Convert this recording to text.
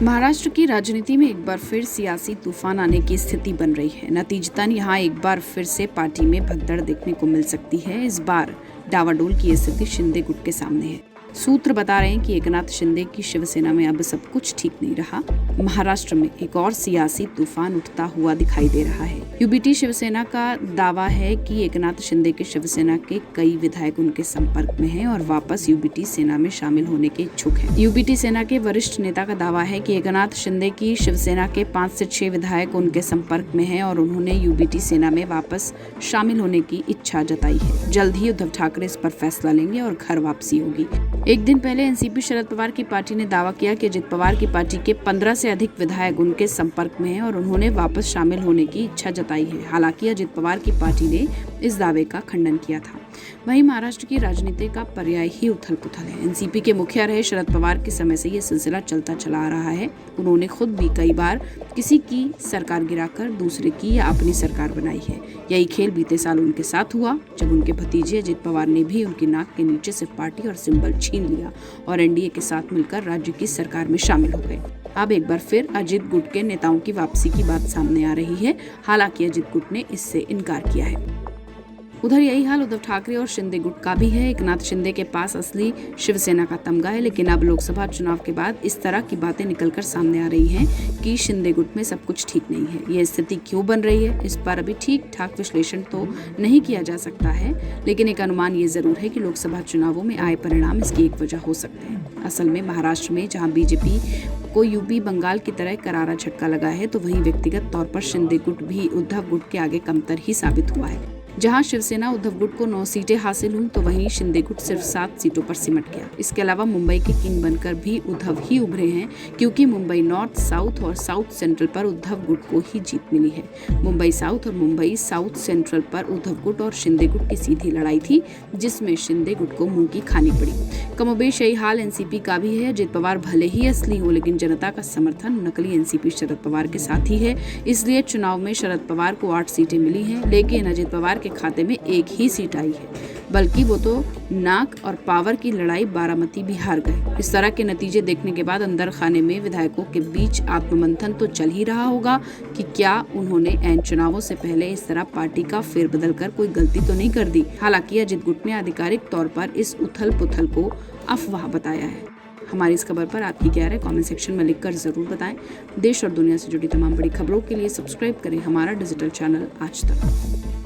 महाराष्ट्र की राजनीति में एक बार फिर सियासी तूफान आने की स्थिति बन रही है। नतीजतन यहां एक बार फिर से पार्टी में भगदड़ देखने को मिल सकती है। इस बार डावाडोल की स्थिति शिंदे गुट के सामने है। सूत्र बता रहे हैं कि एकनाथ शिंदे की शिवसेना में अब सब कुछ ठीक नहीं रहा। महाराष्ट्र में एक और सियासी तूफान उठता हुआ दिखाई दे रहा है। यूबीटी शिवसेना का दावा है कि एकनाथ शिंदे के शिवसेना के कई विधायक उनके संपर्क में हैं और वापस यूबीटी सेना में शामिल होने के इच्छुक हैं। यूबीटी सेना के वरिष्ठ नेता का दावा है कि एकनाथ शिंदे की शिवसेना के 5 से 6 विधायक उनके संपर्क में हैं और उन्होंने यूबीटी सेना में वापस शामिल होने की इच्छा जताई है। जल्द ही उद्धव ठाकरे इस पर फैसला लेंगे और घर वापसी होगी। एक दिन पहले एनसीपी शरद पवार की पार्टी ने दावा किया कि अजित पवार की पार्टी के 15 से अधिक विधायक उनके संपर्क में हैं और उन्होंने वापस शामिल होने की इच्छा जताई है। हालांकि अजित पवार की पार्टी ने इस दावे का खंडन किया था। वहीं महाराष्ट्र की राजनीति का पर्याय ही उथल पुथल है। एनसीपी के मुखिया रहे शरद पवार के समय से ये सिलसिला चलता चला आ रहा है। उन्होंने खुद भी कई बार किसी की सरकार गिराकर दूसरे की या अपनी सरकार बनाई है। यही खेल बीते साल उनके साथ हुआ, जब उनके भतीजे अजित पवार ने भी उनकी नाक के नीचे से पार्टी और सिंबल छीन लिया और एनडीए के साथ मिलकर राज्य की सरकार में शामिल हो गए। अब एक बार फिर अजित गुट के नेताओं की वापसी की बात सामने आ रही है। हालांकि अजित गुट ने इससे इनकार किया है। उधर यही हाल उद्धव ठाकरे और शिंदे गुट का भी है। एकनाथ शिंदे के पास असली शिवसेना का तमगा है, लेकिन अब लोकसभा चुनाव के बाद इस तरह की बातें निकलकर सामने आ रही हैं कि शिंदे गुट में सब कुछ ठीक नहीं है। ये स्थिति क्यों बन रही है, इस पर अभी ठीक ठाक विश्लेषण तो नहीं किया जा सकता है, लेकिन एक अनुमान ये जरूर है कि लोकसभा चुनावों में आए परिणाम इसकी एक वजह हो सकते हैं। असल में महाराष्ट्र में जहाँ बीजेपी को यूपी बंगाल की तरह करारा झटका लगा है, तो वहीं व्यक्तिगत तौर पर शिंदे गुट भी उद्धव गुट के आगे कमतर ही साबित हुआ है। जहां शिवसेना उद्धव गुट को 9 सीटें हासिल हुई, तो वहीं शिंदे गुट सिर्फ 7 सीटों पर सिमट गया। इसके अलावा मुंबई के किंग बनकर भी उद्धव ही उभरे हैं, क्योंकि मुंबई नॉर्थ, साउथ और साउथ सेंट्रल पर उद्धव गुट को ही जीत मिली है। मुंबई साउथ और मुंबई साउथ सेंट्रल पर उद्धव गुट और शिंदे गुट की सीधी लड़ाई थी, जिसमें शिंदे गुट को मुंह की खानी पड़ी। कमोबेश यही हाल एनसीपी का भी है। अजित पवार भले ही असली हो, लेकिन जनता का समर्थन नकली एनसीपी शरद पवार के साथ ही है। इसलिए चुनाव में शरद पवार को 8 सीटें मिली हैं, लेकिन अजित पवार के खाते में 1 ही सीट आई है, बल्कि वो तो नाक और पावर की लड़ाई बारामती भी हार गए। इस तरह के नतीजे देखने के बाद अंदर खाने में विधायकों के बीच आत्ममंथन तो चल ही रहा होगा कि क्या उन्होंने ऐन चुनावों से पहले इस तरह पार्टी का फेरबदल कर कोई गलती तो नहीं कर दी। हालांकि अजित गुट ने आधिकारिक तौर पर इस उथल पुथल को अफवाह बताया है। हमारी इस खबर पर आपकी क्या राय कमेंट सेक्शन में लिखकर जरूर बताएं। देश और दुनिया से जुड़ी तमाम बड़ी खबरों के लिए सब्सक्राइब करें हमारा डिजिटल चैनल आज तक।